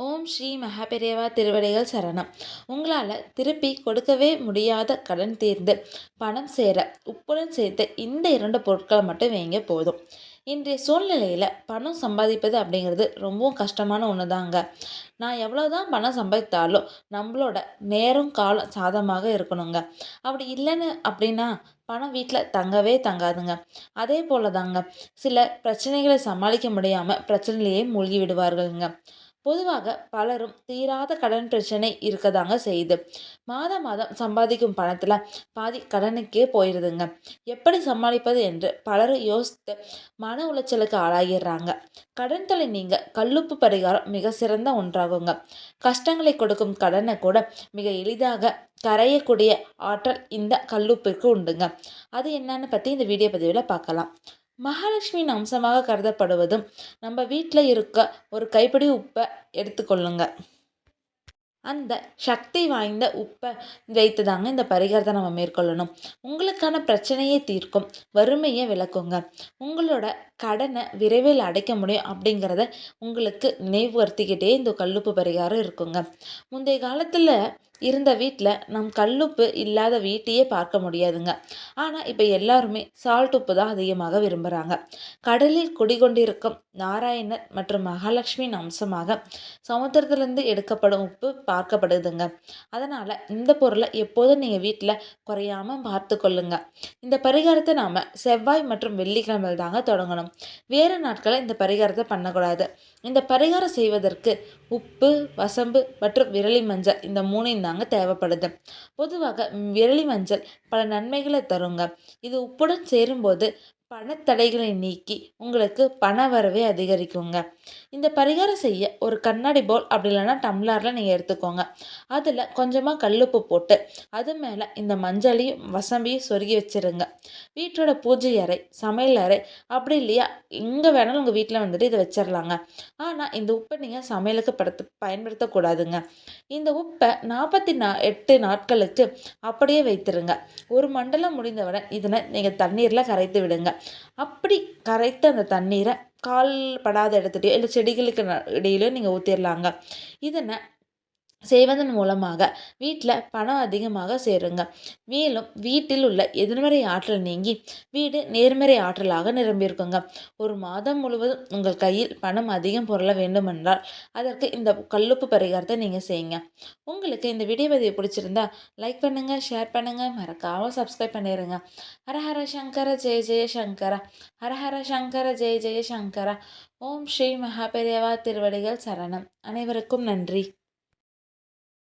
ஓம் ஸ்ரீ மகாபெரியவா திருவடிகள் சரணம். உங்களால் திருப்பி கொடுக்கவே முடியாத கடன் தீர்ந்து பணம் சேர உப்புடன் சேர்த்து இந்த 2 பொருட்களை மட்டும் வைங்க போதும். இன்றைய சூழ்நிலையில் பணம் சம்பாதிப்பது அப்படிங்கிறது ரொம்பவும் கஷ்டமான ஒன்று தாங்க. நான் எவ்வளோதான் பணம் சம்பாதித்தாலும் நம்மளோட நேரம் காலம் சாதமாக இருக்கணுங்க. அப்படி இல்லைன்னு அப்படின்னா பணம் வீட்டில் தங்கவே தங்காதுங்க. அதே போல தாங்க சில பிரச்சனைகளை சமாளிக்க முடியாமல் பிரச்சனையிலேயே மூழ்கி விடுவார்கள்ங்க. பொதுவாக பலரும் தீராத கடன் பிரச்சனை இருக்கதாங்க செய்யுது. மாதம் மாதம் சம்பாதிக்கும் பணத்துல பாதி கடனுக்கே போயிடுதுங்க. எப்படி சமாளிப்பது என்று பலரும் யோசித்து மன உளைச்சலுக்கு ஆளாகிடுறாங்க. கடன் தொல்லை நீங்க கல்லுப்பு பரிகாரம் மிக சிறந்த ஒன்றாகுங்க. கஷ்டங்களை கொடுக்கும் கடனை கூட மிக எளிதாக கரையக்கூடிய ஆற்றல் இந்த கல்லுப்பிற்கு உண்டுங்க. அது என்னன்னு பத்தி இந்த வீடியோ பதிவில் பார்க்கலாம். மகாலட்சுமியின் அம்சமாக கருதப்படுவதும் நம்ம வீட்டில் இருக்க ஒரு கைப்பிடி உப்பை எடுத்துக்கொள்ளுங்க. அந்த சக்தி வாய்ந்த உப்பை வைத்து தாங்க இந்த பரிகாரத்தை நம்ம மேற்கொள்ளணும். உங்களுக்கான பிரச்சனையை தீர்க்கும், வறுமையை விளக்குங்க. உங்களோட கடனை விரைவில் அடைக்க முடியும் அப்படிங்கிறத உங்களுக்கு நினைவுறுத்திக்கிட்டே இந்த கல்லுப்பு பரிகாரம் இருக்குங்க. முந்தைய காலத்தில் இருந்த வீட்டில் நம் கல்லுப்பு இல்லாத வீட்டையே பார்க்க முடியாதுங்க. ஆனால் இப்போ எல்லாருமே சால்ட் உப்பு தான் அதிகமாக விரும்புகிறாங்க. கடலில் குடிகொண்டிருக்கும் நாராயணர் மற்றும் மகாலட்சுமியின் அம்சமாக சமுத்திரத்திலிருந்து எடுக்கப்படும் உப்பு பார்க்கப்படுதுங்க. அதனால் இந்த பொருளை எப்போதும் நீங்கள் வீட்டில் குறையாமல் பார்த்து கொள்ளுங்க. இந்த பரிகாரத்தை நாம் செவ்வாய் மற்றும் வெள்ளிக்கிழமையில் தாங்க தொடங்கணும். வேறு நாட்களில் இந்த பரிகாரத்தை பண்ணக்கூடாது. இந்த பரிகாரம் செய்வதற்கு உப்பு, வசம்பு மற்றும் விரலி மஞ்சள் இந்த 3 தாங்க தேவைப்படுது. பொதுவாக விரலி மஞ்சள் பல நன்மைகளை தருங்க. இது உப்புடன் சேரும்போது பணத்தடைகளை நீக்கி உங்களுக்கு பண வரவே அதிகரிக்குங்க. இந்த பரிகாரம் செய்ய ஒரு கண்ணாடி பவுல் அப்படி இல்லைன்னா டம்ளரில் நீங்கள் எடுத்துக்கோங்க. அதில் கொஞ்சமாக கல்லுப்பு போட்டு அது மேலே இந்த மஞ்சளையும் வசம்பையும் சொருகி வச்சிருங்க. வீட்டோட பூஜை அறை, சமையல் அறை அப்படி இல்லையா எங்கே வேணாலும் உங்கள் வீட்டில் வந்துட்டு இதை வச்சிடலாங்க. ஆனால் இந்த உப்பை நீங்கள் சமையலுக்கு பயன்படுத்தக்கூடாதுங்க. இந்த உப்பை 48 நாட்களுக்கு அப்படியே வைத்திருங்க. ஒரு மண்டலம் முடிந்தவுடன் இதனை நீங்கள் தண்ணீரில் கரைத்து விடுங்க. அப்படி கரைத்த அந்த தண்ணீரை கால் படாத இடத்துலையோ இல்லை செடிகளுக்கு இடையிலோ நீங்கள் ஊற்றிடலாங்க. இதனை செய்வதன் மூலமாக வீட்டில் பணம் அதிகமாக சேருங்க. மேலும் வீட்டில் உள்ள எதிர்மறை ஆற்றல் நீங்கி வீடு நேர்மறை ஆற்றலாக நிரம்பியிருக்குங்க. ஒரு மாதம் முழுவதும் உங்கள் கையில் பணம் அதிகம் பொருள வேண்டுமென்றால் அதற்கு இந்த கல்லுப்பு பரிகாரத்தை நீங்கள் செய்யுங்க. உங்களுக்கு இந்த வீடியோ பதிவு பிடிச்சிருந்தா லைக் பண்ணுங்கள், ஷேர் பண்ணுங்கள், மறக்காமல் சப்ஸ்கிரைப் பண்ணிடுங்க. ஹரஹர சங்கர ஜெய ஜெய சங்கர, ஹரஹர சங்கர ஜெய ஜெய சங்கர. ஓம் ஸ்ரீ மகாபெரியவா திருவடிகள் சரணம். அனைவருக்கும் நன்றி.